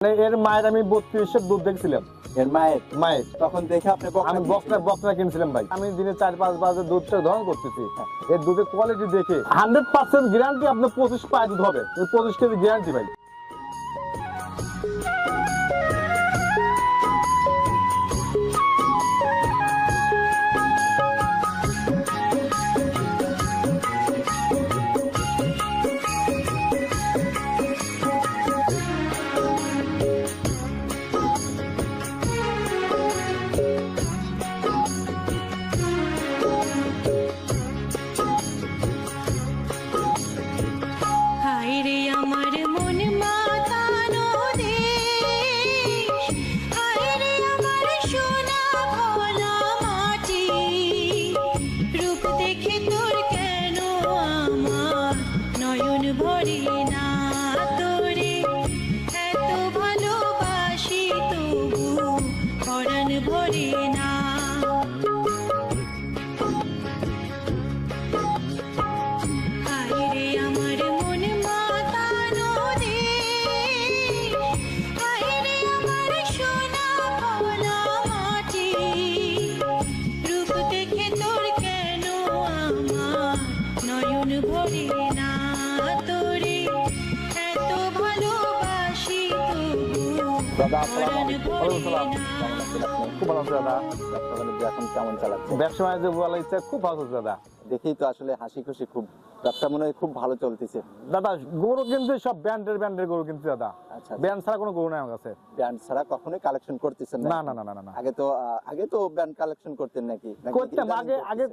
এর মায়ের আমি 32 দুধ দেখছিলাম। এর মায়ের মায়ের তখন দেখে আপনি আমি বকনা কিনছিলাম ভাই। আমি দিনে 4-5 বাজে দুধটা ধরন করতেছি। এর দুধের কোয়ালিটি দেখে 100% গ্যারান্টি আপনি 25 পায় দুধ হবে। 25 কেজি গ্যারান্টি ভাই। হায়রে আমার মন মাতানো দেশ, হায়রে আমার সোনা ভোলা মাটি, রূপ দেখে তোর কেন আমার নয়ন ভরে না, তোরে এত ভালোবাসি তবু পরাণ ভরে না। হায়রে আমার মন মাতানো দেশ, হায়রে আমার সোনা ভোলা মাটি, রূপ দেখে তোর কেন আমার নয়ন ভরে না, তোরে এত ভালোবাসি তবু দাদা পরাণ ভরে না। খুব ভালো আছে দাদা। এখন কেমন চালাচ্ছে? ব্যবসা বাণিজ্য বলার ইচ্ছা খুব ভালো আছে দাদা। দেখেই তো আসলে হাসি খুশি, খুব ব্যবসা মনে হয় খুব ভালো চলতেছে। দাদা গরু কিন্তু সব ব্র্যান্ডের গরু কিন্তু দাদা। আচ্ছা, ব্র্যান্ড ছাড়া কোনো গরু নাই আমার কাছে। ব্যান্ড ছাড়া কখনোই কালেকশন করতেছেন না না না না না। আগে তো ব্যান্ড কালেকশন করতেন নাকি? করতাম আগে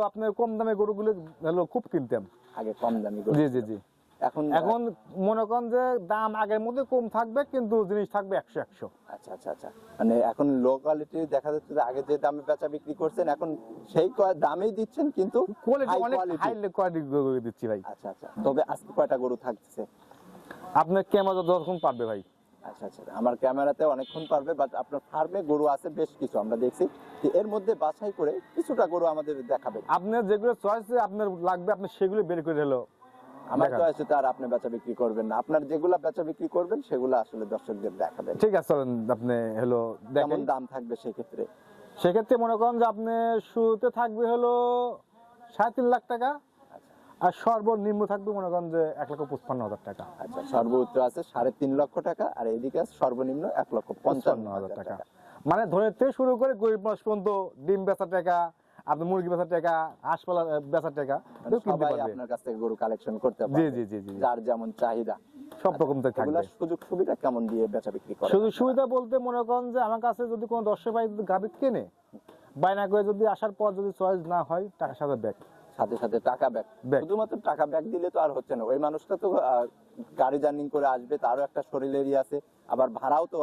আপনার কম দামে গরুগুলো হলো খুব কিনতাম। আগে কম দামি জি জি জি। এখন মনে করেন যে দাম আগের মধ্যে কম থাকবে কিন্তু জিনিস থাকবে 100। আচ্ছা আচ্ছা আচ্ছা, মানে এখন লো কোয়ালিটি দেখা যাচ্ছে যে আগে যে দামে বেচা বিক্রি করছেন এখন সেই দামেই দিচ্ছেন কিন্তু কোয়ালিটি high অনেক quality। হাই কোয়ালিটি গরু দিচ্ছি ভাই। আচ্ছা আচ্ছা, তবে আজকে কয়টা গরু থাকছে? আপনার ক্যামেরা যতক্ষণ পারবে ভাই। আচ্ছা আচ্ছা, আমার ক্যামেরাতে অনেকক্ষণ পারবে, বাট আপনার ফার্মে গরু আছে বেশ কিছু, আমরা দেখছি। তো এর মধ্যে বাছাই করে কিছুটা গরু আমাদের দেখাবেন। আপনার যেগুলো চয়েস আপনার লাগবে আপনি সেগুলো বের করে হলো। আমার দেখান। তো আছে, তার আপনি বেচা বিক্রি করবেন না, আপনার যেগুলা বেচা বিক্রি করবেন সেগুলো আসলে দর্শকদের দেখাবেন। ঠিক আছে চলেন আপনি হলো কেমন দেখেন। দাম থাকবে সেই ক্ষেত্রে? সেক্ষেত্রে মনে করেন যে আপনি শুরুতে থাকবে হলো 3.5 লাখ টাকা, আর সর্বনিম্ন থাকবে মনে করেন যে 1,55,000 টাকা। আচ্ছা, সর্বোচ্চ আছে 3.5 লক্ষ টাকা, আর এদিকে আছে সর্বনিম্ন 1,55,000 টাকা। মানে ধরে থেকে শুরু করে গরিব মানুষ পর্যন্ত ডিম বেচার টাকা, আপনার মুরগি বেচার টাকা, হাঁস পালা বেচার টাকা কেউ কিনতে সবাই পারবে। আপনার কাছ থেকে গরু কালেকশন করতে জি পারবে, জি জি জি। যার যেমন চাহিদা সব রকম থাকবে। এগুলার সুযোগ সুবিধা কেমন দিয়ে বেচা বিক্রি করে? সুযোগ সুবিধা বলতে মনে করেন যে আমার কাছে যদি কোনো দর্শক ভাই গাভী কেনে, বায়না করে যদি আসার পর যদি চয়েস না হয় টাকার সাথে ব্যাগ। সাথে সাথে টাকা ব্যাক, Back। শুধুমাত্র টাকা ব্যাক দিলে তো আর হচ্ছে না। ওই মানুষটা তো গাড়ি জার্নি করে আসবে, তারও একটা শরীরেরই আছে, আবার ভাড়াও তো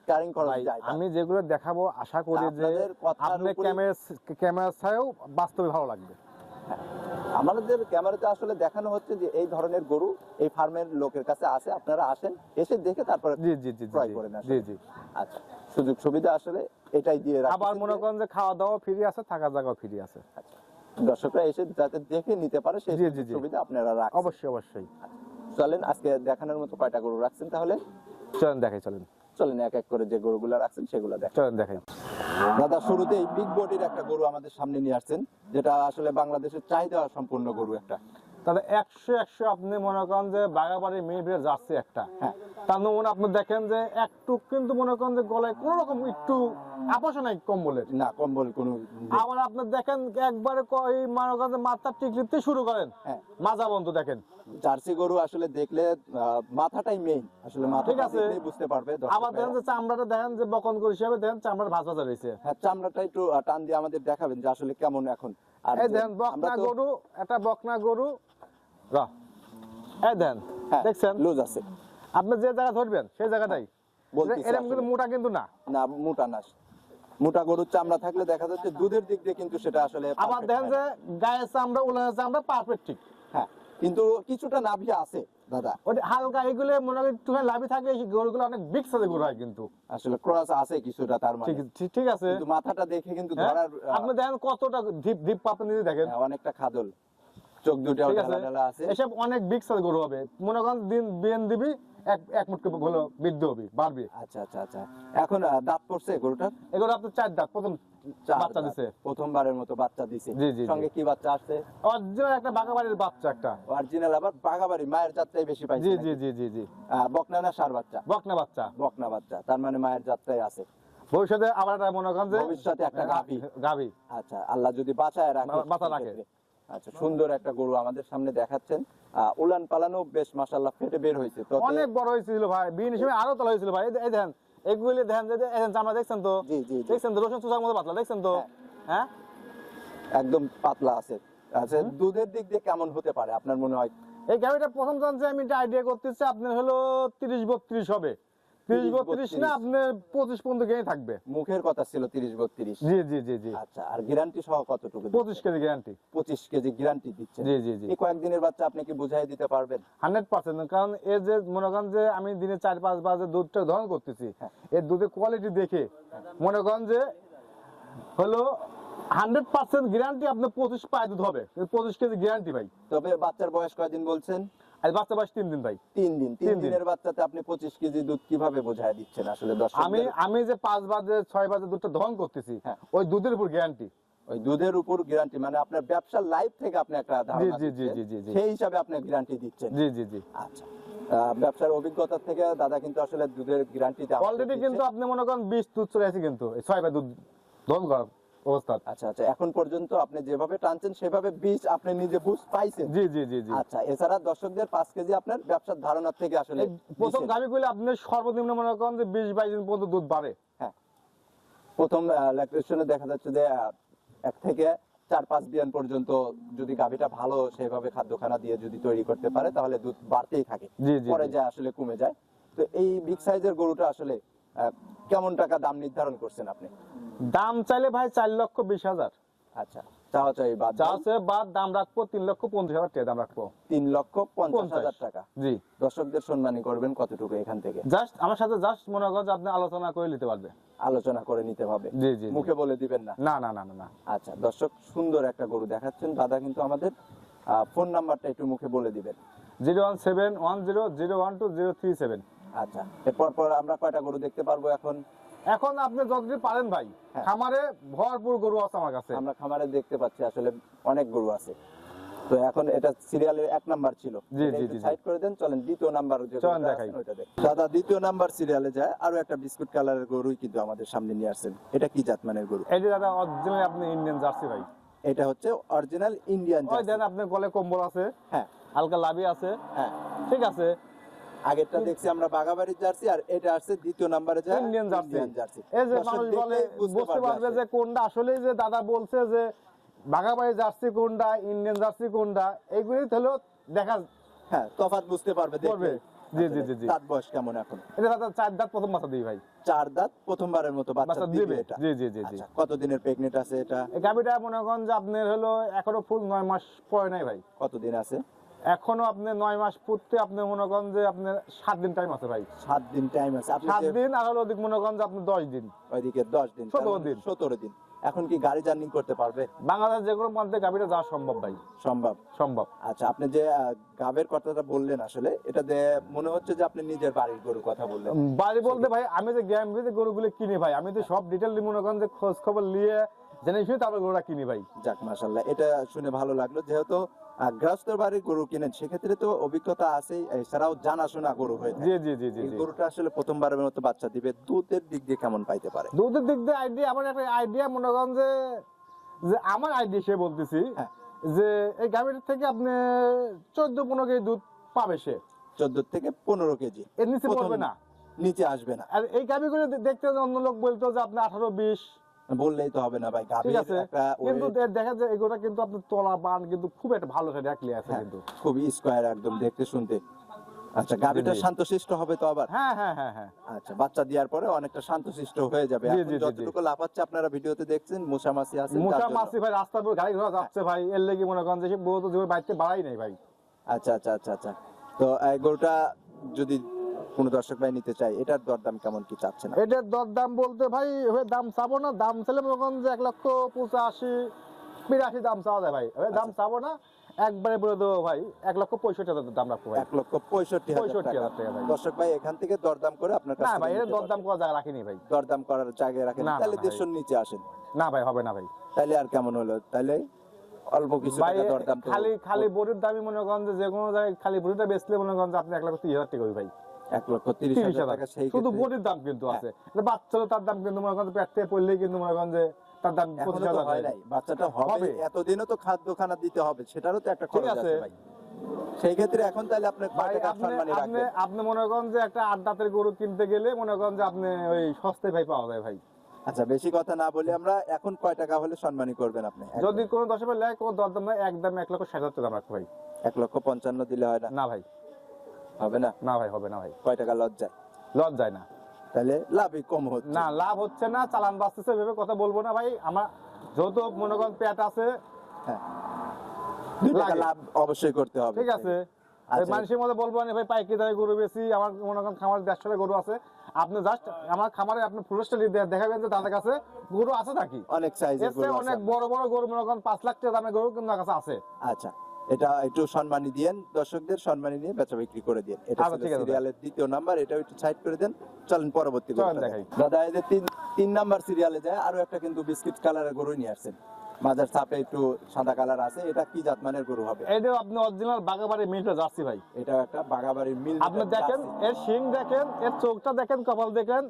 ক্যারিং খরচ যায়। আমি যেগুলো দেখাবো আশা করি যে আপনাদের কথার আপনার উপরেই- ক্যামেরা ছাড়াও বাস্তবে ভালো লাগবে। আমাদের ক্যামেরাতে আসলে দেখানো হচ্ছে যে এই ধরনের গরু এই ফার্মের লোকের কাছে আছে, আপনারা আসেন, এসে দেখে তারপরে জি জি জি ক্রয় জি করে নেন। জি জি। আচ্ছা, সুযোগ সুবিধা আসলে এটাই দিয়ে রাখছেন আবার মনে যে- করেন যে খাওয়া দাওয়া ফ্রি আছে, থাকা জায়গাও ফ্রি আছে। আচ্ছা, দর্শকরা এসে যাতে দেখে নিতে পারে সেই জি, জি, জি। সুবিধা আপনারা রাখছেন। অবশ্যই অবশ্যই। চলেন আজকে দেখানোর মতো কয়টা গরু রাখছেন তাহলে? চলেন দেখাই, চলেন চলেন এক এক করে যে গরুগুলো রাখছেন সেগুলো দেখ। চলেন দেখাই। দাদা শুরুতেই বিগ বডির একটা গরু আমাদের সামনে নিয়ে আসছেন, যেটা আসলে বাংলাদেশের চাহিদা সম্পূর্ণ গরু একটা। তাহলে 100 আপনি মনে করেন যে বাগাবাড়ি মেয়ে যাচ্ছে একটা। হ্যাঁ। তার নমুনা আপনি দেখেন যে একটু কিন্তু মনে করেন যে গলায় কোন রকম একটু আপোষ নাই কম্বলের। না কম্বল কোনো। আবার আপনি দেখেন একবারে মনে করেন যে মাথার টিকলিতে শুরু করেন, হ্যাঁ। মাজা বন্ধ দেখেন। জার্সি গরু আসলে দেখলে মাথাটাই মেইন, আসলে মাথা ঠিক আছে। বুঝতে পারবে। আবার দেখেন যে চামড়াটা দেখেন যে বকন গরু হিসাবে দেখেন চামড়াটা ভাঁজ ভাঁজা রয়েছে। হ্যাঁ, চামড়াটা একটু টান দিয়ে আমাদের দেখাবেন যে আসলে কেমন এখন। আর এই যে দেখেন বকনা আমরা তো- গরু, একটা বকনা গরু এই দেন হ্যাঁ, দেখছেন লুজ আছে, আপনি যে জায়গা ধরবেন সেই জায়গাটাই বলতেছি এরকম কিন্তু আসলে। মোটা কিন্তু না। না মোটা না, মোটা গরুর চামড়া থাকলে দেখা যাচ্ছে দুধের দিক দিয়ে কিন্তু সেটা আসলে আবার perfect দেখেন হয় যে না। গায়ের চামড়া উলানের চামড়া পারফেক্ট ঠিক। হ্যাঁ, কিন্তু কিছুটা নাভি আছে দাদা, ওই হালকা এগুলো মনে করেন একটু লাভি থাকে, এই গরুগুলো অনেক বিগ সাইজের গরু হয় কিন্তু। আসলে ক্রস আছে কিছুটা, তার মানে ঠিক আছে। কিন্তু মাথাটা দেখে কিন্তু হ্যাঁ? ধরার আপনি দেখেন কতটা ডিপ ডিপ পাপের নিচে দেখেন। অনেকটা খাদল। চোখ দুটো ঠিক আছে ঢালা আছে। এসব অনেক বিগ সাইজ গরু হবে, মনে করেন দিন বিয়ান দিবি এক মুঠ করে হলো বৃদ্ধি হবে, বাড়বে। আচ্ছা আচ্ছা আচ্ছা, এখন দাঁত পড়ছে গরুটার? এগুলো আপনার 4 দাঁত, প্রথম চার বাচ্চা দাঁত। দিছে। প্রথমবারের মতো বাচ্চা দিছে। জি, জি, সঙ্গে কি বাচ্চা আসছে? অরিজিনাল একটা বাগাবাড়ির বাচ্চা একটা। অরিজিনাল আবার বাগাবাড়ি, মায়ের জাতটাই বেশি পাইছে জি নাকি? জি জি জি জি বকনা না ষাঁড় বাচ্চা? বকনা বাচ্চা। বকনা বাচ্চা, তার মানে মায়ের জাতটাই আছে। ভবিষ্যতে আবার একটা মনে করেন যে ভবিষ্যতে একটা গাভী। গাভী। আচ্ছা, আল্লাহ যদি বাঁচায় রাখে। বাঁচা রাখে। আচ্ছা, সুন্দর একটা গরু আমাদের সামনে দেখাচ্ছেন। উলান পালানো বেশ মাশাআল্লাহ ফেটে বের হয়েছে। তো অনেক বড় হয়েছিল ভাই, বিন হিসেবে আরো তলা হয়েছিল ভাই। এই দেখেন এগুলি দেখেন যে দেখেন চামড়া দেখছেন তো? জি জি জি। দেখছেন তো রসুন চুষার মতো পাতলা, দেখছেন তো? হ্যাঁ একদম পাতলা আছে। আচ্ছা, দুধের দিক দিয়ে কেমন হতে পারে আপনার মনে হয়? এই গাড়িটা প্রথম জানছে আমি একটা আইডিয়া করতেছি আপনার হলো 30-32 হবে। 30-32 না আপনার 25 পর্যন্ত গেয়ে থাকবে। মুখের কথা ছিল 30-32। জি জি জি জি আচ্ছা, আর গ্যারান্টি সহ কতটুকু? 25 কেজি গ্যারান্টি। 25 কেজি গ্যারান্টি দিচ্ছেন? জি জি জি এই কয়েকদিনের বাচ্চা আপনি কি বুঝাই দিতে পারবেন? 100%। কারণ এর যে মনে করেন যে আমি দিনে 4-5 বার যে দুধটা দহন করতেছি, এর দুধের কোয়ালিটি দেখে মনে করেন যে হলো 100% গ্যারান্টি আপনার 25 পায় দুধ হবে। 25 কেজি গ্যারান্টি ভাই। তবে বাচ্চার বয়স কয়দিন বলছেন? আর বাচ্চা বয়স 3 দিন ভাই। 3 দিন। 3 তিন দিন। দিনের বাচ্চাতে আপনি 25 কেজি দুধ কিভাবে বোঝায় দিচ্ছেন আসলে দর্শকদের? আমি যে 5 বাজে 6 বাজে দুধটা দহন করতেছি, হ্যাঁ। ওই দুধের উপর গ্যারান্টি। ওই দুধের উপর গ্যারান্টি মানে আপনার ব্যবসার লাইফ থেকে আপনি একটা ধারণা জি, জি, দিচ্ছেন। জি, জি, জি। সেই হিসাবে আপনি গ্যারান্টি দিচ্ছেন। জি জি জি আচ্ছা, ব্যবসার অভিজ্ঞতা থেকে দাদা কিন্তু আসলে দুধের গ্যারান্টি দেওয়া অলরেডি কিন্তু আপনি মনে করেন 20 দুধ চলে আসে কিন্তু এই 6 বাজে দুধ দহন করার অবস্থা। আচ্ছা আচ্ছা, এখন পর্যন্ত আপনি যেভাবে টানছেন সেভাবে বীজ আপনি নিজে বুঝ পাইছেন? জি জি জি জি আচ্ছা, এছাড়া দর্শকদের 5 কেজি আপনার ব্যবসার ধারণা থেকে আসলে এই প্রথম দিছেন। গাভী করলে আপনি সর্বনিম্ন মনে করেন যে 20-22 দিন পর্যন্ত দুধ বাড়ে। হ্যাঁ, প্রথম ল্যাকটেশনে দেখা যাচ্ছে যে 1 থেকে 4-5 বিয়ান পর্যন্ত যদি গাভীটা ভালো সেভাবে খাদ্যখানা দিয়ে যদি তৈরি করতে পারে তাহলে দুধ বাড়তেই থাকে, জি, জি, পরে জি। যায় আসলে কমে যায়। তো এই বিগ সাইজের গরুটা আসলে কেমন টাকা দাম নির্ধারণ করছেন আপনি? দাম চাইলে ভাই 4,20,000। আচ্ছা, চাওয়া চাই বাদ যা দাম আছে বাদ দাম রাখবো 3,50,000 টাকা দাম রাখবো। 3,50,000 টাকা। জি দর্শকদের সম্মানী করবেন কতটুকু এখান থেকে? জাস্ট আমার সাথে জাস্ট মনে করেন যে আপনি আলোচনা করে নিতে পারবে। আলোচনা করে নিতে হবে, জি জি জি। মুখে বলে দিবেন না? না না না না না। আচ্ছা, দর্শক সুন্দর একটা গরু দেখাচ্ছেন দাদা, কিন্তু আমাদের ফোন নাম্বারটা একটু মুখে বলে দিবেন। 01710012037। আচ্ছা, এরপর পর আমরা কয়টা গরু দেখতে পারবো এখন? এখন আপনি যতদিন পারেন ভাই, হ্যাঁ। খামারে ভরপুর গরু আছে আমার কাছে। আমরা খামারে দেখতে পাচ্ছি আসলে অনেক গরু আছে। তো এখন এটা সিরিয়ালের 1 নাম্বার ছিল, জি, জি, জি, জি। সাইড করে দেন, চলেন দ্বিতীয় নাম্বার যে চলেন গরুটা দেখাই। আছে ওইটা দেখি। দাদা দ্বিতীয় নাম্বার সিরিয়ালে যায় আরো একটা বিস্কুট কালারের গরুই কিন্তু আমাদের সামনে নিয়ে আসছেন। এটা কি জাতমানের গরু? এই যে দাদা অরিজিনাল আপনি ইন্ডিয়ান জার্সি ভাই। এটা হচ্ছে অরিজিনাল ইন্ডিয়ান ওই দেন আপনার গলে কম্বল আছে, হ্যাঁ হালকা লাভি আছে, হ্যাঁ। ঠিক আছে। আগেরটা দেখছি আমরা বাগাবাড়ির জার্সি, আর এটা আসছে দ্বিতীয় নাম্বারে যায় ইন্ডিয়ান ইন্ডিয়ান জার্সি। জার্সি। এই যে দর্শক মানুষ দেখলেই বলে বুঝতে পারবে যে কোনটা আসলে যে দাদা বলছে যে বাগাবাড়ি জার্সি কোনটা, ইন্ডিয়ান জার্সি কোনটা, এইগুলি হলো দেখা হ্যাঁ, তফাৎ বুঝতে পারবে করবে। দেখলে। জি জি জি জি। দাঁত বয়স কেমন এখন? এটা দাদা 4 দাঁত প্রথম বাচ্চা দিই ভাই। 4 দাঁত প্রথমবারের মতো বাচ্চা বাচ্চা দিবে দিবে। এটা? জি জি জি জি। আচ্ছা, কত দিনের প্রেগনেন্ট আছে এটা? এই গাভিটা মনে করেন যে আপনার হলো এখনো ফুল 9 মাস পরে নাই ভাই। কত দিন আছে? এখনো আপনার 9 মাস পূর্তি আপনি মনে করেন যে আপনার 7 দিন টাইম আছে ভাই। 7 দিন টাইম আছে। আপনি 7 যে দিন আর হলো ওদিক মনে করেন যে আপনি 10 দিন। ওইদিকে 10 দিন, 17 দিন। 17 দিন। এখন কি গাড়ি জার্নি করতে পারবে? বাংলাদেশ যে কোনো মধ্যে গাভিটা যাওয়া সম্ভব ভাই, সম্ভব। সম্ভব। আচ্ছা, আপনি যে গাবের কথাটা বললেন আসলে এটা দিয়ে মনে হচ্ছে যে আপনি নিজের বাড়ির গরুর কথা বললেন। বাড়ি বলতে ভাই আমি যে গ্রাম যে গরুগুলো কিনি ভাই, আমি তো সব ডিটেল মনে করেন যে খোঁজ খবর নিয়ে জেনে শুনে তারপর গরুটা কিনি ভাই। যাক, মাশাআল্লাহ, এটা শুনে ভালো লাগলো। যেহেতু গৃহস্থর বাড়ির গরু কিনেন সেক্ষেত্রে তো অভিজ্ঞতা আছেই, এছাড়াও জানাশোনা গরু হয়ে থাকে। জি জি জি জি এই জি। গরুটা আসলে প্রথমবারের মতো বাচ্চা দিবে, দুধের দিক দিয়ে কেমন পাইতে পারে? দুধের দিক দিয়ে আইডিয়া, আমার একটা আইডিয়া মনে করেন যে যে আমার আইডিয়া সে বলতেছি হ্যাঁ। যে এই গাভিটার থেকে আপনি 14-15 কেজি দুধ পাবে সে। 14 থেকে 15 কেজি এর নিচে প্রথম পড়বে না। নিচে আসবে না। আর এই গাভিগুলো দেখতে অন্য লোক বলতো যে আপনি 18-20, বললেই তো হবে না ভাই, ঠিক গাভীর আছে। একটা কিন্তু weight, দেখা যায় এগুলো কিন্তু আপনার তলা বান কিন্তু খুব একটা ভালো সেটা রাখলে আছে হ্যাঁ, কিন্তু। খুব স্কয়ার একদম দেখতে শুনতে। আচ্ছা, গাভীটা জি, জি। শান্তশিষ্ট হবে তো আবার? হ্যাঁ হ্যাঁ হ্যাঁ হ্যাঁ। আচ্ছা, বাচ্চা দেওয়ার পরে অনেকটা শান্তশিষ্ট হয়ে যাবে। জি, এখন জি, জি, যতটুকু লাফাচ্ছে আপনারা ভিডিওতে দেখছেন, মুসামাসি আছে তার মোটা জন্য। মাছি ভাই রাস্তার উপর গাড়ি ঘোড়া যাচ্ছে ভাই, এর লেগে মনে করেন যে সে বহু তো জীবন বাইতে বাড়াই নাই ভাই। আচ্ছা আচ্ছা আচ্ছা আচ্ছা। তো এই গরুটা যদি কোনো দর্শক ভাই নিতে চায়, এটার দরদাম কেমন কি চাচ্ছেন? এটার দরদাম বলতে ভাই এভাবে দাম চাবো না, দাম চাইলে মনে করেন যে 1,85,000-82 দাম চাওয়া যায় ভাই। এভাবে দাম চাবো না, একবারে বলে দেবো ভাই 1,65,000 দাম রাখবো ভাই। 1,65,000 টাকা। টাকা ভাই। দর্শক ভাই এখান থেকে দরদাম করে আপনার কাছ না থেকে ভাই এর নিতে পারবে। দরদাম করা জায়গা রাখিনি ভাই। দরদাম করার জায়গায় রাখেন, না, না তাহলে ভাই। 150 নিচে আসেন, না ভাই হবে না ভাই। তাহলে আর কেমন হলো? তাহলে অল্প কিছু ভাই টাকা দরদাম তো খালি বডির দামই মনে করেন যে কোনো জায়গায় খালি বডিটা বেচলে মনে করেন যে আপনি 1,30,000 টাকা হবে ভাই। 1,30,000 টাকা। সেই শুধু ক্ষেত্রে বডির দাম কিন্তু আছে, এটা বাচ্চা হলে তার দাম কিন্তু মনে করেন পেট থেকে পড়লেই কিন্তু মনে করেন যে তার দাম এখনো তো 25,000 হয় নাই, বাচ্চাটা হবে, হবে। এতদিনও তো খাদ্যখানা দিতে হবে, সেটারও তো একটা ঠিক খরচ আছে। আছে ভাই। সেই ক্ষেত্রে এখন তাহলে আপনি কয় ভাই টাকা আপনি সম্মানী আপনি রাখবেন? আপনি মনে করেন যে একটা 8 দাঁতের গরু কিনতে গেলে মনে করেন যে আপনি ওই সস্তায় ভাই পাওয়া যায় ভাই। আচ্ছা, বেশি কথা না বলি আমরা, এখন কয় টাকা হলে সম্মানী করবেন আপনি? যদি কোনো দশে লেয় কোনো দরদাম নাই, একদম 1,60,000 দাম রাখবো ভাই। 1,55,000 দিলে হয় না? না ভাই, হবে না? না ভাই হবে না ভাই, কয় টাকা লস যায়? লস যায় না। তাহলে লাভই কম হচ্ছে। না লাভ হচ্ছে না, চালান বাঁচতেছে ভেবে কথা বলবো না ভাই। আমার যেহেতু মনে করেন পেট আছে, হ্যাঁ, 2 টাকা লাগে। লাভ অবশ্যই করতে হবে। ঠিক আছে। আচ্ছা। মানুষের মধ্যে বলবো না ভাই পাইকারি দামে গরু বেশি, আমার মনে করেন খামার 150টা গরু আছে, আপনি জাস্ট আমার খামারে আপনি ফুলস্টা দেখাবেন যে তাদের কাছে গরু আছে নাকি। অনেক সাইজের এর গরু চেয়ে আছে। অনেক বড় বড় গরু মনে করেন 5 লাখ টাকা দামের গরু কিন্তু আমার কাছে আছে। আচ্ছা, এটা একটু সম্মানী দিয়েন, দর্শকদের সম্মানী নিয়ে বেচা বিক্রি করে দিন। এটা আচ্ছা, ঠিক আছে। সিরিয়ালের 2য় নাম্বার, এটাও একটু সাইড করে দেন। চলেন পরবর্তী চলেন গরুটা দেখাই। দেখাই। দাদা এই যে 3 নাম্বার সিরিয়ালে যায় আরো একটা কিন্তু বিস্কিট কালারের গরু নিয়ে আসছেন, মাজার চাপে একটু সাদা কালার আছে, এটা কি জাতমানের গরু হবে? এইটাও আপনি অরিজিনাল বাগাবাড়ি মিলটা জার্সি ভাই। এটা একটা বাগাবাড়ির মিল। আপনি দেখেন এর শিং দেখেন, এর চোখটা দেখেন, কপাল দেখেন,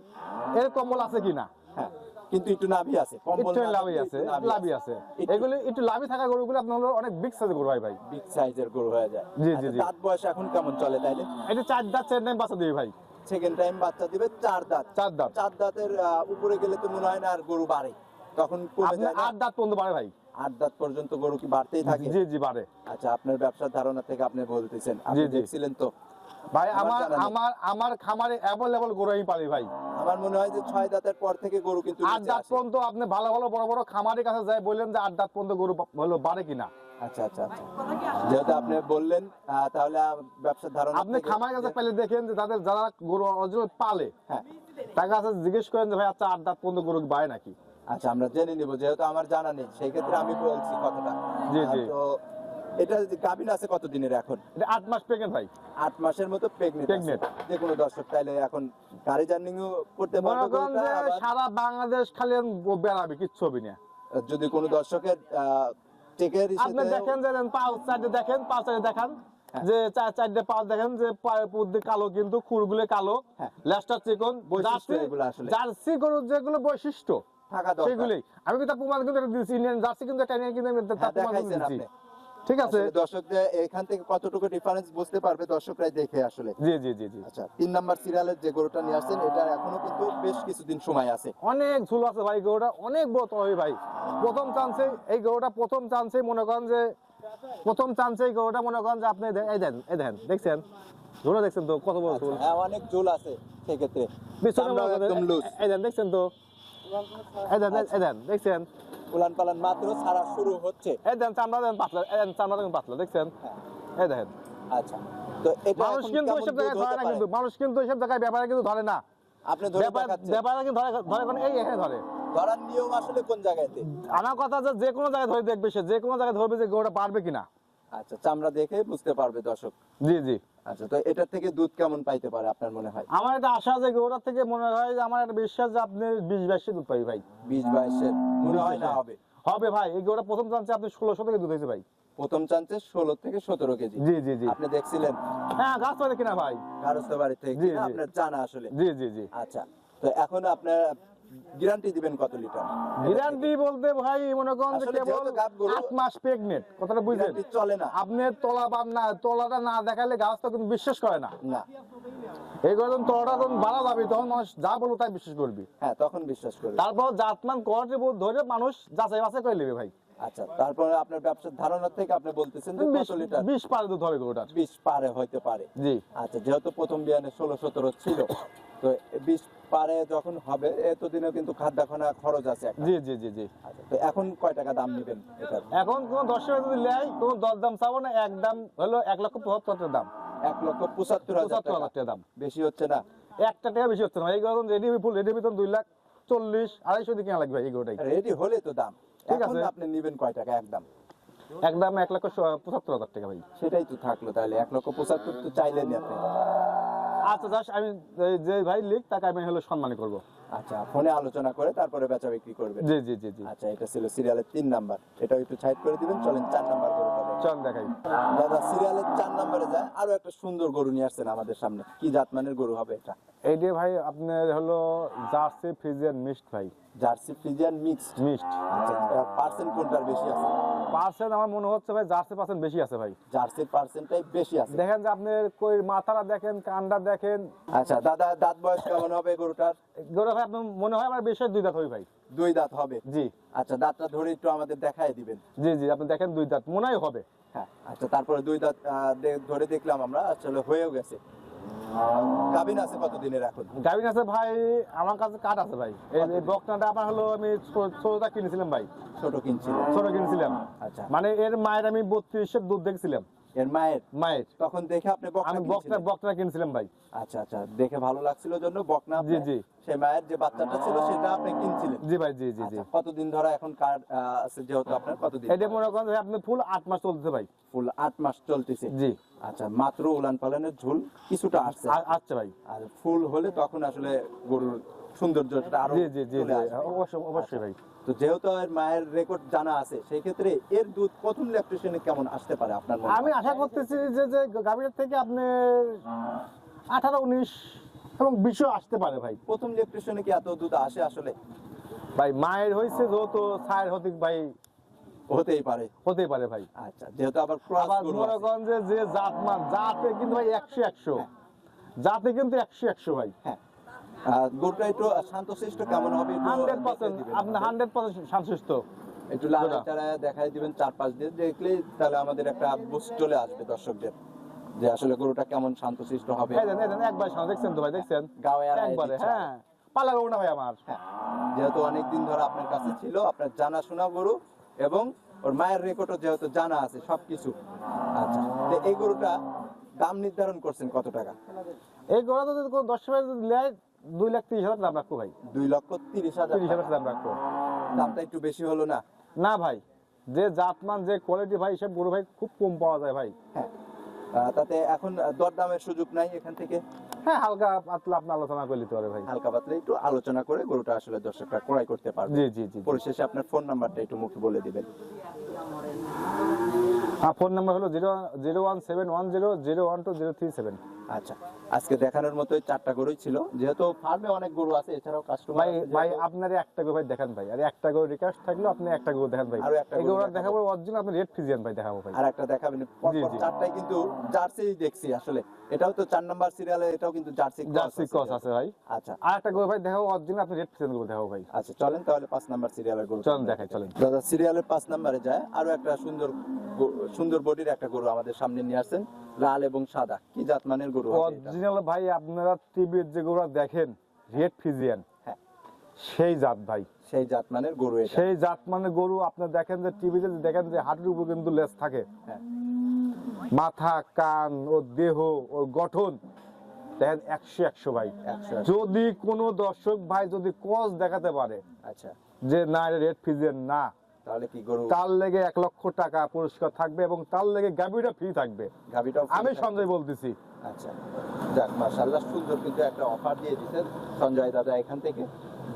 এর কম্বল আছে কিনা। হ্যাঁ, কিন্তু একটু নাভি আছে, কম্বল একটু না, লাভই কিন্তু আছে, একটু লাভই আছে। একটু এগুলি একটু লাভই থাকা গরুগুলো আপনার হলো অনেক বিগ সাইজের গরু হয় ভাই। বিগ সাইজের গরু হয়ে যায়। জি, আচ্ছা, জি। দাঁত বয়স এখন কেমন চলে তাইলে? এটা 4 দাঁত 4 টাইম বাচ্চা দিবে ভাই। সেকেন্ড টাইম বাচ্চা দিবে 4 দাঁত। 4 দাঁত। 4 দাঁতের উপরে গেলে তো মনে হয় না আর গরু বাড়ে, তখন কমে আপনি যায় না? 8 দাঁত পর্যন্ত পারে ভাই। 8 দাঁত পর্যন্ত গরু কি বাড়তেই থাকে? জি জি বাড়ে। আচ্ছা, আপনার ব্যবসার ধারণা থেকে আপনি বলতেছেন, আপনি জি, জি। দেখছিলেন তো? ভাই আমার আমার জানা নেই। আমার আমার খামারে অ্যাভেলেবল গরু আমি পালি ভাই। আমার মনে হয় যে 6 দাঁতের পর থেকে গরু কিন্তু 8 নিচে দাঁত আসে। পর্যন্ত আপনি ভালো ভালো বড় বড় খামারের কাছে যায় বললেন যে 8 দাঁত পর্যন্ত গরু হলো বাড়ে কিনা। আচ্ছা আচ্ছা আচ্ছা, যেহেতু আপনি বললেন তাহলে ব্যবসার ধারণা আপনি থেকে- খামারের কাছে পেলে দেখেন যে তাদের যারা গরু অরিজিনাল পালে হ্যাঁ, তার কাছে জিজ্ঞেস করেন যে ভাই আচ্ছা 8 দাঁত পর্যন্ত গরু বাড়ে নাকি। আচ্ছা, আমরা জেনে নিব, যেহেতু আমার জানা নেই সেই ক্ষেত্রে আমি বলছি কথাটা। জি, জি। তো এটা যে গাভীন আছে কতদিনের এখন? এটা 8 মাস প্রেগনেন্ট ভাই। 8 মাসের মতো প্রেগনেন্ট। Pregnant। যে কোনো দর্শক তাইলে এখন গাড়ি জার্নিও করতে মনে পারবে করেন গরুটা, যে আবার সারা বাংলাদেশ খালি বেড়াবে, কিচ্ছু হবে না। যদি কোনো দর্শকের টেকের আপনি দেখেন যে পাঁচ সাইডে দেখেন, পাঁচ সাইডে দেখান যে চারটে পাঁচ দেখেন যে পায়ের মধ্যে কালো, কিন্তু খুরগুলো কালো, হ্যাঁ। লেজটা চিকন। বৈশিষ্ট্য এগুলো আসলে। জার্সি গরুর যেগুলো বৈশিষ্ট্য থাকা দরকার। সেগুলোই আমি কিন্তু প্রমাণ কিন্তু একটা দিচ্ছি। ইন্ডিয়ান জার্সি কিন্তু একটা নিয়ে কিন্তু আমি তার হ্যাঁ, প্রমাণ কিন্তু দেখাইছেন দিচ্ছি। আপনি। ঠিক আছে। আসলে দর্শকদের এখান থেকে কতটুকু ডিফারেন্স বুঝতে পারবে দর্শকরাই দেখে আসলে। জি জি জি জি। আচ্ছা, 3 নাম্বার সিরিয়ালের যে গরুটা নিয়ে আসছেন, এটা এখনো কিন্তু বেশ কিছুদিন সময় আছে। অনেক ঝুল আছে ভাই, গরুটা অনেক বড় হবে ভাই। প্রথম চান্সে এই গরুটা প্রথম চান্সে মনে করেন যে এই গরুটা মনে করেন যে আপনি এই দেখেন দেখছেন ঝুলে, দেখছেন তো কত বড় ঝুল। হ্যাঁ, অনেক ঝুল আছে সেই ক্ষেত্রে। পিছনে চামড়াও মনে করেন একদম লুজ। এই দেখছেন তো, এই দেখছেন, উলান পালান মাত্র ছাড়া শুরু হচ্ছে। এই চামড়া পাতলা, চামড়া পাতলা, দেখছেন। এই দেখেন। আচ্ছা, তো এটা মানুষ এখন কিন্তু কেমন ওইসব জায়গায় দুধ ধরে হতে না, পারে? কিন্তু মানুষ কিন্তু ওইসব জায়গায় ব্যাপারে কিন্তু ধরে না। আপনি ধরে দেখাচ্ছেন। ব্যাপারে কিন্তু ধরে কোন এই এখানে ধরে। ধরার নিয়ম আসলে কোন জায়গাতে? আমার কথা যে কোনো জায়গায় ধরে দেখবে, সে যে কোনো জায়গায় ধরবে যে গরুটা পারবে কিনা। আচ্ছা, চামড়া দেখে বুঝতে পারবে দর্শক। জি জি। আচ্ছা, তো এটার থেকে দুধ কেমন পাইতে পারে আপনার মনে হয়? আমার একটা আশা আছে গরুটার থেকে, মনে হয় যে আমার একটা বিশ্বাস যে আপনি 20-22 দুধ পাই ভাই। 20-22 মনে হয় না হবে? হবে ভাই, এই গরুটা প্রথম চান্সে আপনি 1600 থেকে দুধ হয়েছে ভাই। প্রথম চান্সে 16 থেকে 17 কেজি। জি জি জি। আপনি দেখছিলেন হ্যাঁ, গাছ পাইতে কিনা ভাই। গারস্থ বাড়ি থেকে জি, কিনা জি। আপনার জানা আসলে। জি জি জি। আচ্ছা, তো এখন আপনার গ্যারান্টি দিবেন কত লিটার? গ্যারান্টি বলতে ভাই মনে করেন যে আসলে কেবল যেহেতু গাব গরু, 8 মাস প্রেগনেন্ট, কথাটা বুঝলেন। গ্যারান্টি চলে না। আপনি তলাটা না দেখালে গাছ তো কিন্তু বিশ্বাস করে না। না, এই যখন তলাটা যখন বাড়া যাবে তখন মানুষ যা বলবো তাই বিশ্বাস করবি। হ্যাঁ, তখন বিশ্বাস করবে। তারপর জাতমান কোয়ালিটি ধরে মানুষ যাচাই বাছাই করে নেবে ভাই। আচ্ছা, তারপরে আপনার ব্যবসার ধারণা থেকে আপনি বলতেছেন যে কত লিটার? 20 পার দুধ হবে গরুটার। 20 পারে হইতে পারে। জি। আচ্ছা, যেহেতু প্রথম বিয়ানে 16-17 ছিল, তো 20 পারে যখন হবে এতদিনও কিন্তু খাদ্যখানা খরচ আছে একটা। জি জি জি জি। আচ্ছা, তো এখন কয় টাকা দাম নেবেন এটার? এখন কোন দর্শক যদি নেয় কোন দরদাম চাবো না, একদম হলো 1,75,000 দাম, 1,75,000 টাকা। 75,000 টাকা দাম। বেশি হচ্ছে না? একটা টাকা বেশি হচ্ছে না এই গরম রেডি ফুল রেডি ভিতর 2,40,000-2,250 দিয়ে কেনা লাগবে এই গরুটাই। রেডি হলে তো দাম। ঠিক এখন আছে। আপনি নেবেন কয় টাকা একদম? একদম 1,75,000 টাকা ভাই। সেটাই তো থাকলো তাহলে, 1,75,000 তো চাইলেন আপনি। আচ্ছা দাস, আমি যে ভাই লিখ তাকে আমি হলো সম্মান করব। আচ্ছা, ফোনে আলোচনা করে তারপরে বেচা বিক্রি করবেন। জি জি জি জি। আচ্ছা, এটা ছিল সিরিয়ালের 3 নাম্বার, এটাও একটু সাইড করে দিবেন। চলেন 4 নাম্বার গরুটা দেখি। চল দেখাই। দাদা সিরিয়ালের 4 নম্বরে যায় আরো একটা সুন্দর গরু নিয়ে আসছেন আমাদের সামনে, কি জাতমানের গরু হবে এটা? এই যে ভাই আপনার হলো জার্সি ফ্রিজিয়ান মিক্সড ভাই। Jersey Friesian mixed. মিক্সড। আচ্ছা, পার্সেন্ট কোনটার বেশি আছে? পার্সেন্ট আমার মনে হচ্ছে ভাই জার্সি পার্সেন্ট বেশি আছে ভাই। জার্সির পার্সেন্টটাই বেশি আছে। দেখেন যে আপনার কই মাথাটা দেখেন, কানটা দেখেন। আচ্ছা দাদা, দাঁত বয়স কেমন হবে গরুটার? গরু ভাই আপনার মনে হয় আমার বেশি 2 দাঁত হবে ভাই। 2 দাঁত হবে। জি আচ্ছা, দাঁতটা ধরে একটু আমাদের দেখায় দিবেন। জি জি, আপনি দেখেন 2 দাঁত মনে হয় হবে। হ্যাঁ, আচ্ছা, তারপরে 2 দাঁত ধরে দেখলাম আমরা, আসলে হয়েও গেছে। গাভিন আছে কতদিনের এখন? গাভিন আছে ভাই, আমার কাছে কাঠ আছে ভাই। এই বকনাটা আমার হলো আমি ছোটটা কিনেছিলাম ভাই। ছোট কিনছিল? ছোট কিনেছিলাম। আচ্ছা, মানে এর মায়ের আমি 32 দুধ দেখছিলাম। এর মায়ের তখন দেখে আপনি বকনা আমি কিনছিলেন? বকনা কিনেছিলাম ভাই। আচ্ছা আচ্ছা, দেখে ভালো লাগছিল জন্য বকনা আপনি, জি, জি। সেই মায়ের যে বাচ্চাটা ছিল সেটা আপনি কিনছিলেন? জি ভাই, জি জি জি। আচ্ছা, কতদিন ধরে এখন কার আছে যেহেতু আপনার, কতদিন? এটা মনে করেন যে আপনি ফুল 8 মাস চলতেছে ভাই। ফুল 8 মাস চলতেছে? জি। আচ্ছা, মাত্র উলান পালানের ঝুল কিছুটা আসছে? আচ্ছা ভাই। আর ফুল হলে তখন আসলে গরুর সৌন্দর্যটা আরো জি জি জি চলে জি, আসবে। অবশ্যই অবশ্যই ভাই। তো যেহেতু এর মায়ের রেকর্ড জানা আছে, সেই ক্ষেত্রে এর দুধ প্রথম ল্যাকটেশনে কেমন আসতে পারে আপনার মনে হয়? আমি আশা করতেছি যে গাভীর থেকে আপনি 18, 19 এবং 20 আসতে পারে ভাই। প্রথম ল্যাকটেশনে কি এত দুধ আসে আসলে? ভাই মায়ের হইছে যেহেতু ছায়ের হতিক ভাই, হতেই পারে। হতেই পারে ভাই। আচ্ছা, যেহেতু আবার ক্রস আবার গরু মনে আছে। করেন যে জাতমান জাতে কিন্তু ভাই 100 জাতে কিন্তু 100 ভাই। হ্যাঁ, গরুটা একটু শান্তশিষ্ট কেমন হবে একটু 100% দিবেন আপনি আমাদের। 100% সংশ্লিষ্ট। একটু লাড়াচাড়া দেখাই দিবেন 4-5 দিন, দেখলেই তাহলে আমাদের একটা বুস্ট চলে আসবে দর্শকদের যে আসলে গরুটা কেমন শান্তশিষ্ট হবে। এই দেন একবার সামনে দেখছেন তো ভাই, দেখছেন গাওয়া একবারে। হ্যাঁ, পালা গরু না ভাই আমার। হ্যাঁ, যেহেতু অনেকদিন ধরে আপনার কাছে ছিল, আপনার জানাশোনা গরু এবং ওর মায়ের রেকর্ডও যেহেতু জানা আছে সবকিছু। আচ্ছা, তো এই গরুটা দাম নির্ধারণ করছেন কত টাকা? এই গরু তো যদি কোনো 10 টাকা যদি নেয় 2,30,000 দাম রাখবো ভাই। 2,30,000 30,000 দাম রাখবো। দামটা একটু বেশি হলো না? না ভাই, যে জাতমান যে কোয়ালিটি ভাই, সব গরু ভাই খুব কম পাওয়া যায় ভাই। হ্যাঁ, তাতে এখন দরদামের সুযোগ নাই এখান থেকে? হ্যাঁ, হালকা পাতলা আপনি আলোচনা করে নিতে পারে ভাই। হালকা পাতলা একটু আলোচনা করে গরুটা আসলে দর্শকরা ক্রয় করতে পারবে। জি জি জি। পরিশেষে আপনার ফোন নাম্বারটা একটু মুখে বলে দিবেন। ফোন নাম্বার হলো 01710012037। আচ্ছা, আজকে দেখানোর মতোই 4টা গরুই ছিল, যেহেতু ফার্মে অনেক গরু আছে, এছাড়াও কাস্টমার ভাই আপনার একটা গরু ভাই দেখান ভাই, আর একটা গরু রিকোয়েস্ট থাকলো আপনি একটা গরু দেখান ভাই। আরো একটা এই গরু গরুটা দেখাবো। দেখাবো অরিজিনাল, আপনি রেড ফিজিয়ান ভাই দেখাবো ভাই। আর একটা দেখাবেন? পরপর জি। 4টাই কিন্তু জার্সি দেখছি আসলে, এটাও তো 4 নাম্বার সিরিয়ালে, এটাও কিন্তু জার্সি ক্রস আছে ভাই। আচ্ছা আর একটা গরু ভাই দেখাবো অরিজিনাল, আপনি রেড ফিজিয়ান গরু দেখাবো ভাই। আচ্ছা, চলেন তাহলে 5 নাম্বার সিরিয়ালের গরু চলেন দেখাই, চলেন। দাদা সিরিয়ালের 5 নাম্বারে যায় আরো একটা সুন্দর বডির একটা গরু আমাদের সামনে নিয়ে আসছেন, লাল এবং সাদা। কি জাতমানের গরু হবে এটা? অরিজিনাল ভাই, আপনারা টিভির যে গরু দেখেন রেড ফিজিয়ান, হ্যাঁ, সেই জাত ভাই। সেই জাতমানের গরু এটা? সেই জাত মানে গরু আপনি দেখেন যে টিভিতে দেখেন যে হাঁটুর উপর কিন্তু লেজ থাকে, হ্যাঁ, মাথা কান ও দেহ ও গঠন দেখেন 100 ভাই। 100। যদি কোনো দর্শক ভাই যদি কস দেখাতে পারে আচ্ছা, যে না রেড ফিজিয়ান না, তাহলে কি গরু? তার লেগে 1 লক্ষ টাকা পুরস্কার থাকবে এবং তার লেগে গাভীটা ফ্রি থাকবে। গাবিটাও আমি সঞ্জয় বলতেছি। আচ্ছা, যাক মাশাআল্লাহ, সুন্দর কিন্তু একটা অফার দিয়ে দিতেন সঞ্জয় দাদা এখান থেকে।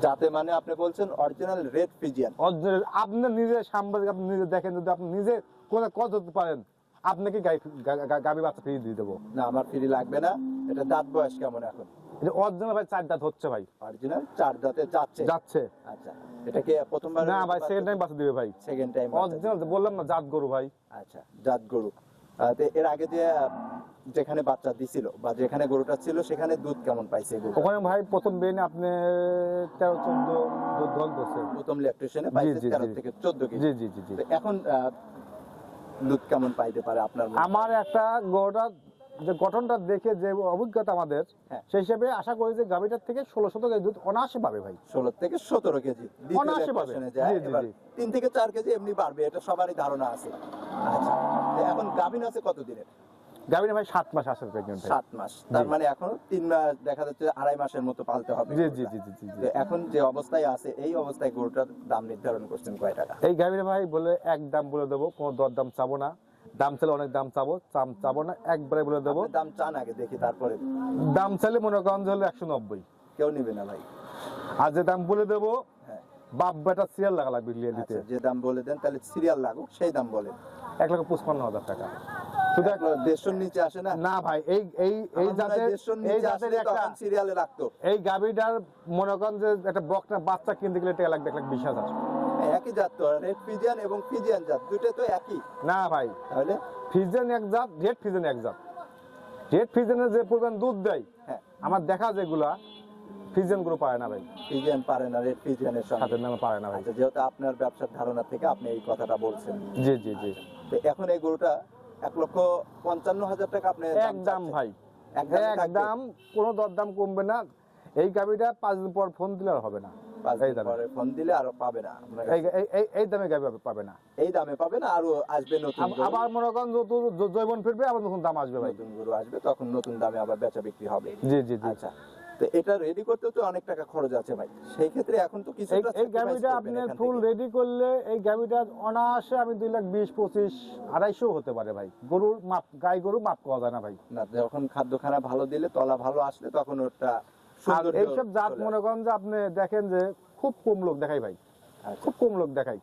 যাতে মানে আপনি বলছেন অরিজিনাল রেড ফিজিয়ান। অরিজিনাল আপনি নিজে সাংবাদিক, আপনি নিজে দেখেন, যদি আপনি নিজে কোনো কস ধরতে পারেন, আপনাকে গাভী বাচ্চা ফ্রি দিয়ে দেবো। না, আমার ফ্রি লাগবে না। এটা দাঁত বয়স কেমন এখন? এটা অরিজিনাল ভাই 4 দাঁত হচ্ছে ভাই। অরিজিনাল 4 দাঁতে যাচ্ছে? যাচ্ছে আচ্ছা, এটা কি প্রথমবার? না ভাই, সেকেন্ড টাইম বাচ্চা দিবে ভাই। Second time? অরিজিনাল বললাম না, জাত গরু ভাই। আচ্ছা, জাত গরু। তো এর আগে যে যেখানে বাচ্চা দিছিল বা যেখানে গরুটা ছিল সেখানে দুধ কেমন পাইছে গরু? ওখানে ভাই প্রথম বেনে আপনি 13-14 দুধ দহন করছে। প্রথম ল্যাকটেশনে পাইছে জি, 13 জি। থেকে 14 কেজি। জি জি জি জি। তো এখন দুধ কেমন পাইতে পারে আপনার মনে হয়? আমার একটা গরুটা যে গঠনটা দেখে যে অভিজ্ঞতা আমাদের, হ্যাঁ। সেই হিসেবে আশা করি যে গাভীটার থেকে 16-17 কেজি দুধ অনায়াসে পাবে ভাই। 16 থেকে 17 কেজি দ্বিতীয় অনায়াসে পাবে। ল্যাকটেশনে যায়। জি, জি, এবার জি। 3 থেকে 4 কেজি এমনি বাড়বে, এটা সবারই ধারণা আছে। আচ্ছা, তো এখন গাভীন আছে কত দিনের? গাভীর ভাই 7 মাস আসলে প্রেগনেন্ট ভাই। 7 মাস, তার মানে এখনো 3 মাস, দেখা যাচ্ছে 2.5 মাসের মতো পালতে হবে। জি জি জি জি জি তো এখন যে অবস্থায় আছে, এই অবস্থায় গরুটার দাম নির্ধারণ করছেন কয় টাকা? এই গাভীর ভাই বলে এক দাম বলে দেবো, কোনো দর দাম চাবো না। দাম চাইলে অনেক দাম চাবো না, একবারে বলে দেবো। আপনি দাম চান আগে দেখি, তারপরে দাম চাইলে মনে করেন যে হলো 190, কেউ নিবে না ভাই। আর যে দাম বলে দেবো হ্যাঁ, বাপ বেটা সিরিয়াল লাগা লাগবে নিয়ে নিতে। আচ্ছা, যে দাম বলে দেন তাহলে সিরিয়াল লাগুক, সেই দাম বলেন। 1,55,000 টাকা শুধু 150 নিচে আসে না? না ভাই, এই এই এই আমার মনে হয় জাতের 150 এই নিচে জাতের আসলে একটা তখন সিরিয়ালে রাখতো। এই গাভীটার মনে করেন যে একটা বকনা বাচ্চা কিনতে গেলে টাকা লাগবে 1,20,000। একই জাত তো, রেড ফিজিয়ান এবং ফিজিয়ান জাত দুটো তো একই। না ভাই, তাহলে ফিজিয়ান এক জাত, রেড ফিজিয়ান এক জাত। রেড ফিজিয়ানের যে পরিমাণ দুধ দেয়, হ্যাঁ, আমার দেখা যেগুলা ফিজিয়ান গুলো পারে না ভাই, ফিজিয়ান পারে না রেড ফিজিয়ানের সঙ্গে। হাতের নামে পারে না ভাই। আচ্ছা, যেহেতু আপনার ব্যবসার ধারণা থেকে আপনি এই কথাটা বলছেন, জি জি জি, তো এখন এই গরুটা 1,55,000 টাকা আপনি একদম ভাই, একদম একদম কোনো দরদাম কমবে না। এই গাভীটা 5 দিন পর ফোন দিলে আর হবে না, এই দামে। পরে ফোন দিলে আর পাবে না আপনার এই কাছে। এই দামে গাভী পাবে না। এই দামে পাবে না, আরো আসবে নতুন গরু। আবার মনে করেন জৈবন ফিরবে, আবার নতুন দাম আসবে ভাই। নতুন গরু আসবে, তখন নতুন দামে আবার বেচা বিক্রি হবে। জি জি জি। আচ্ছা, তো এটা রেডি করতে তো অনেক টাকা খরচ আছে ভাই, সেই ক্ষেত্রে এখন তো কিছু এই গাভীটা আপনি ফুল রেডি করলে এই গাভীটা অনায়াসে আমি 2,20,000, 25,000, 250 হতে পারে ভাই। গরুর মাপ, গাই গরু মাপ করা যায় না ভাই। না, যখন খাদ্যখানা ভালো দিলে, তলা ভালো আসলে, তখন ওটা আর সৌন্দর্য এইসব জাত চলে মনে করেন যে আপনি দেখেন যে খুব কম লোক দেখাই ভাই, আসে। আচ্ছা, খুব কম লোক দেখাই।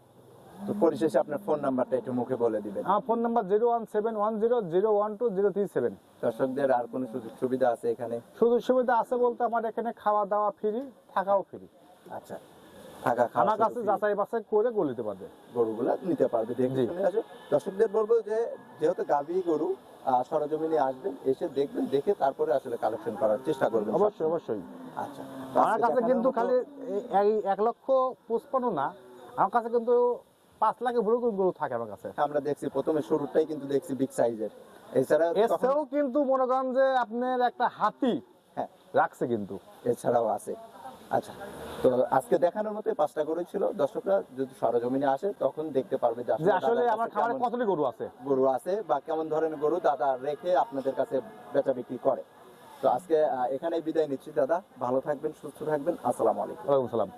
তো পরিশেষে আপনার ফোন নাম্বারটা একটু মুখে বলে দিবেন। আমার ফোন নাম্বার 01710012037। দর্শকদের আর কোনো সুযোগ সুবিধা আছে এখানে? সুযোগ সুবিধা আছে বলতে আমার এখানে খাওয়া দাওয়া ফ্রি, থাকাও ফ্রি। আচ্ছা, থাকা খাওয়া আমার কাছে শুধু free। যাচাই বাছাই করে গলিতে পারবে। গরুগুলা নিতে পারবে, দেখে জি। শুনে আসে। দর্শকদের বলবো যে যেহেতু গাভী গরু, সরজমিনে আসবেন, এসে দেখবেন, দেখে তারপরে আসলে কালেকশন করার চেষ্টা করবেন। অবশ্যই অবশ্যই। আচ্ছা, তো আমার আজকে কাছে দেখানোর কিন্তু মতো- খালি এই 1,55,000 না, আমার কাছে কিন্তু 5 লাখের বড় গরু থাকে আমার কাছে। আমরা দেখছি প্রথমে শুরুটাই কিন্তু দেখছি বিগ সাইজের, এছাড়া তখন- এছাড়াও কিন্তু মনে করেন যে আপনার একটা হাতি হ্যাঁ, রাখছে কিন্তু। এছাড়াও আছে। আচ্ছা, তো আজকে দেখানোর মতো 5টা গরু ছিল। দর্শকরা যদি সরজমিনে আসে তখন দেখতে পারবে যে যে আসলে দাদার আমার কাছে খামারে কেমন কতটি গরু আছে। গরু আছে বা কেমন ধরনের গরু দাদা রেখে আপনাদের কাছে বেচা বিক্রি করে। তো আজকে এখানেই বিদায় নিচ্ছি দাদা, ভালো থাকবেন, সুস্থ থাকবেন, আসসালামু আলাইকুম। ওয়ালাইকুম সালাম।